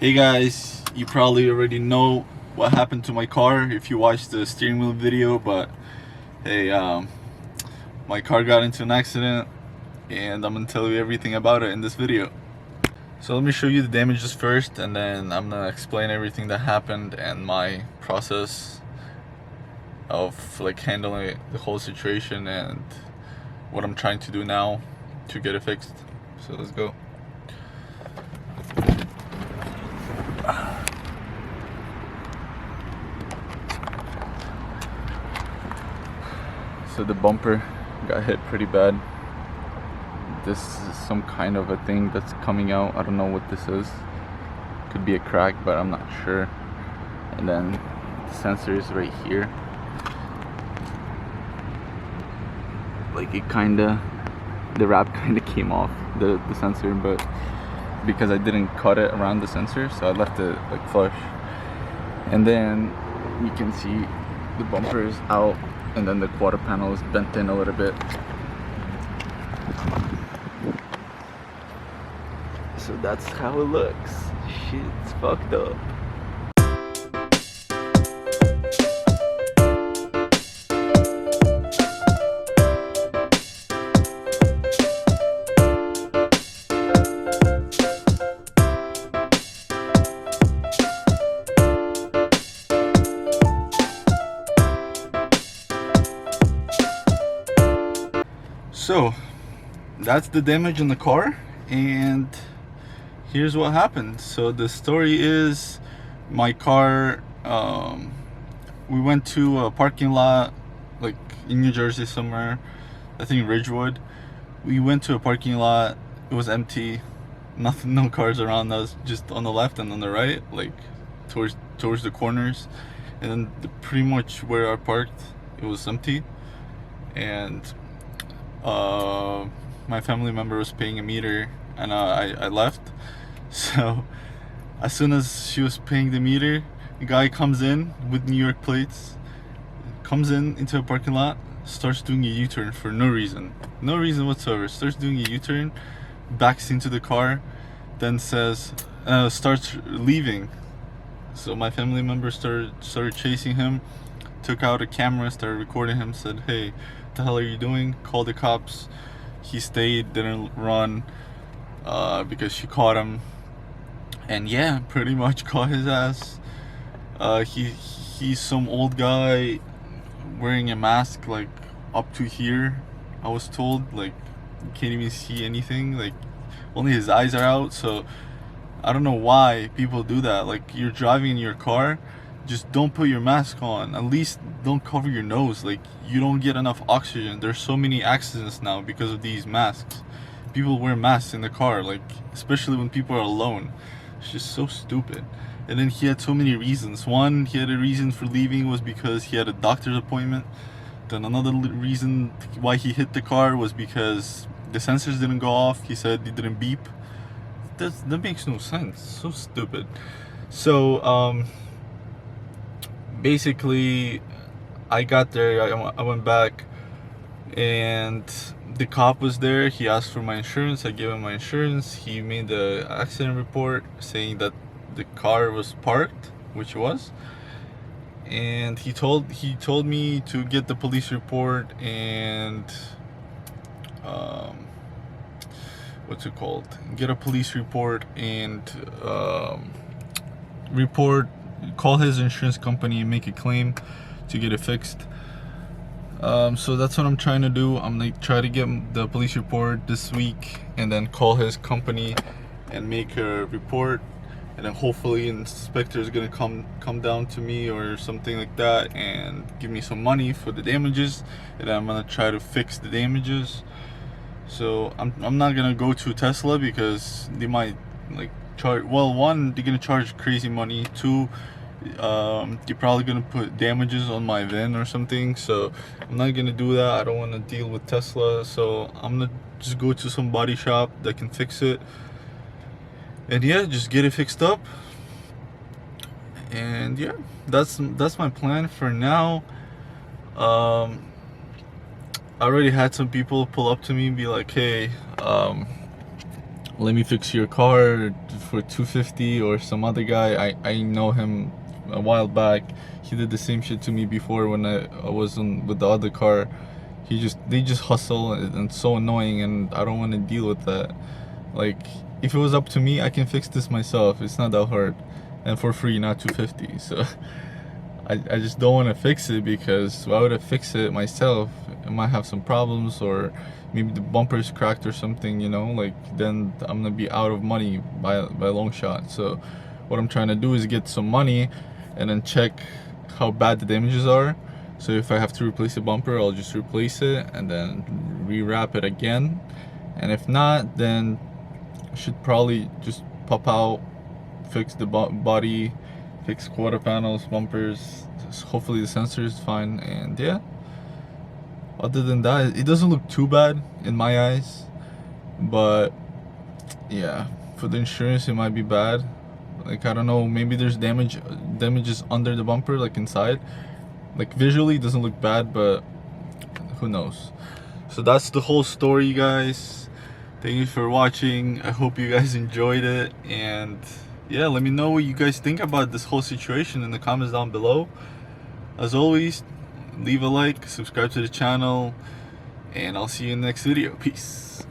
Hey guys, you probably already know what happened to my car if you watched the steering wheel video, but hey, my car got into an accident and I'm gonna tell you everything about it in this video. So let me show you the damages first, and then I'm gonna explain everything that happened and my process of like handling the whole situation and what I'm trying to do now to get it fixed. So let's go. So the bumper got hit pretty bad. This is some kind of a thing that's coming out. I don't know what this is. Could be a crack, but I'm not sure. And then the sensor is right here. Like it the wrap kinda came off the sensor, but because I didn't cut it around the sensor, so I left it like flush. And then you can see the bumper is out, and then the quarter panel is bent in a little bit. So that's how it looks. Shit's fucked up. So that's the damage in the car, and here's what happened. So the story is, my car, we went to a parking lot like in New Jersey somewhere, I think Ridgewood. We went to a parking lot, it was empty, nothing, no cars around us, just on the left and on the right, like towards the corners, and then pretty much where I parked, it was empty. And my family member was paying a meter, and I left. So as soon as she was paying the meter, the guy comes in with New York plates, comes into a parking lot, starts doing a U-turn for no reason whatsoever, starts doing a U-turn, backs into the car, then says, starts leaving. So my family member started chasing him, took out a camera, started recording him, said, "Hey, what the hell are you doing?" Called the cops. He stayed, didn't run, because she caught him. And yeah, pretty much caught his ass. He's some old guy wearing a mask like up to here, I was told. Like you can't even see anything, like only his eyes are out. So I don't know why people do that. Like, you're driving in your car, just don't put your mask on. At least don't cover your nose. Like, you don't get enough oxygen. There's so many accidents now because of these masks. People wear masks in the car, like especially when people are alone. It's just so stupid. And then he had so many reasons. One, he had a reason for leaving was because he had a doctor's appointment. Then another reason why he hit the car was because the sensors didn't go off. He said it didn't beep. That makes no sense. So stupid. So basically, I got there, I went back, and the cop was there. He asked for my insurance. I gave him my insurance. He made the accident report saying that the car was parked, which was, and he told me to get the police report and what's it called, get a police report and call his insurance company and make a claim to get it fixed. So that's what I'm trying to do. I'm gonna try to get the police report this week and then call his company and make a report, and then hopefully an inspector is gonna come down to me or something like that and give me some money for the damages, and then I'm gonna try to fix the damages. So I'm not gonna go to Tesla because they might like charge, well, one, they're gonna charge crazy money. Two, they're probably gonna put damages on my VIN or something. So I'm not gonna do that. I don't want to deal with Tesla. So I'm gonna just go to some body shop that can fix it, and yeah, just get it fixed up. And yeah, that's my plan for now. I already had some people pull up to me and be like, "Hey, let me fix your car for $250, or some other guy, I know him a while back. He did the same shit to me before when I was with the other car. They just hustle, and it's so annoying, and I don't want to deal with that. Like, if it was up to me, I can fix this myself. It's not that hard, and for free, not $250. So I just don't want to fix it, because why would I fix it myself? I might have some problems, or maybe the bumper's cracked or something, you know, like, then I'm gonna be out of money by a long shot. So what I'm trying to do is get some money and then check how bad the damages are. So if I have to replace the bumper, I'll just replace it and then rewrap it again. And if not, then I should probably just pop out, fix the body, fix quarter panels, bumpers. Hopefully the sensor is fine, and yeah. Other than that, it doesn't look too bad in my eyes, but yeah, for the insurance it might be bad. Like, I don't know, maybe there's damages under the bumper, like inside. Like, visually it doesn't look bad, but who knows. So that's the whole story, guys. Thank you for watching. I hope you guys enjoyed it, and yeah, let me know what you guys think about this whole situation in the comments down below. As always, leave a like, subscribe to the channel, and I'll see you in the next video. Peace.